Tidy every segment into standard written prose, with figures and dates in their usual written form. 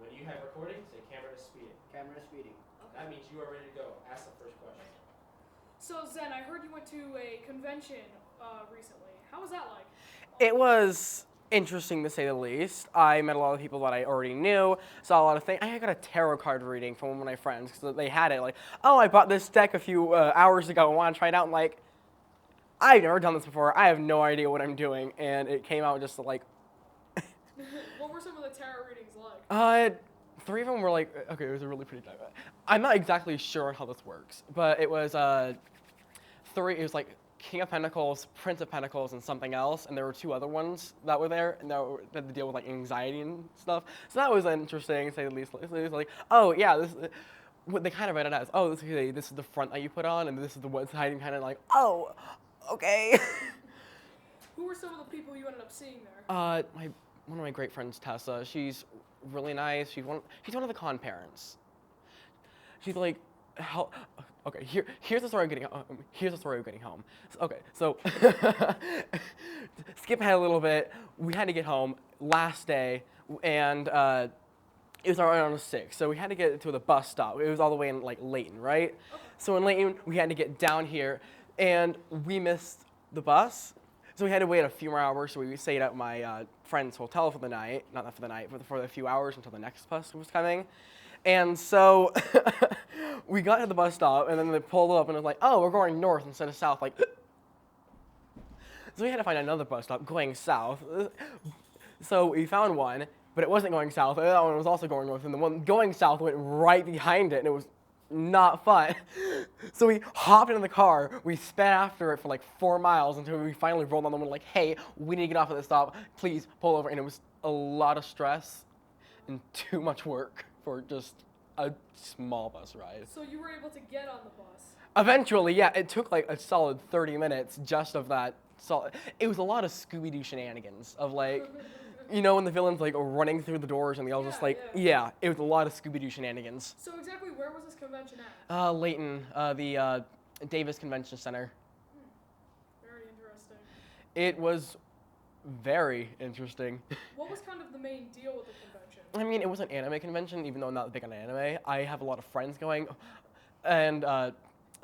When you have recording, say camera is speeding. Camera is speeding. Okay. That means you are ready to go. Ask the first question. So Zen, I heard you went to a convention recently. How was that like? It was interesting to say the least. I met a lot of people that I already knew, saw a lot of things. I got a tarot card reading from one of my friends because they had it. Like, oh, I bought this deck a few hours ago. I want to try it out. And like, I've never done this before. I have no idea what I'm doing, and it came out just like. What were some of the tarot readings like? 3 of them were like, okay, it was a really pretty time. I'm not exactly sure how this works, but it was 3. It was like King of Pentacles, Prince of Pentacles, and something else, and there were 2 other ones that were there, and that had to deal with like anxiety and stuff. So that was interesting, to say the least. It was like, oh yeah, this. What they kind of read it as, oh, this is the front that you put on, and this is the what's hiding. Kind of like, oh, okay. Who were some of the people you ended up seeing there? One of my great friends, Tessa. She's really nice. She's one of the con parents. She's like, how? Okay, here's the story of getting home. Here's the story of getting home. Okay, so skip ahead a little bit. We had to get home last day, and it was around 6. So we had to get to the bus stop. It was all the way in like Layton, right? Okay. So in Layton, we had to get down here, and we missed the bus. So we had to wait a few more hours, so we stayed at my friend's hotel for the night. Not for the night, but for a few hours until the next bus was coming. And so we got to the bus stop, and then they pulled up, and it was like, oh, we're going north instead of south. Like, so we had to find another bus stop going south. So we found one, but it wasn't going south. And that one was also going north, and the one going south went right behind it, and it was not fun. So we hopped into the car, we sped after it for like 4 miles until we finally rolled on the one like, hey, we need to get off at this stop, please pull over. And it was a lot of stress and too much work for just a small bus ride. So you were able to get on the bus? Eventually, yeah, it took like a solid 30 minutes just of that. It was a lot of Scooby-Doo shenanigans of like, you know, when the villain's like running through the doors and they all just like, yeah, it was a lot of Scooby-Doo shenanigans. So exactly where was this convention at? Layton, the Davis Convention Center. Very interesting. It was very interesting. What was kind of the main deal with the convention? I mean, it was an anime convention, even though I'm not big on anime. I have a lot of friends going, and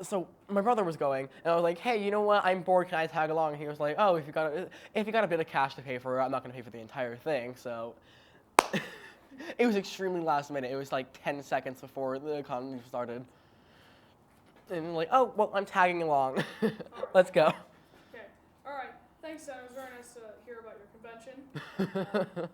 so my brother was going, and I was like, hey, you know what? I'm bored. Can I tag along? And he was like, oh, if you got a bit of cash to pay for it, I'm not going to pay for the entire thing. So it was extremely last minute. It was like 10 seconds before the con started. And like, oh, well, I'm tagging along. Let's go. Okay. All right. Thanks, Sam. It was very nice to hear about your convention.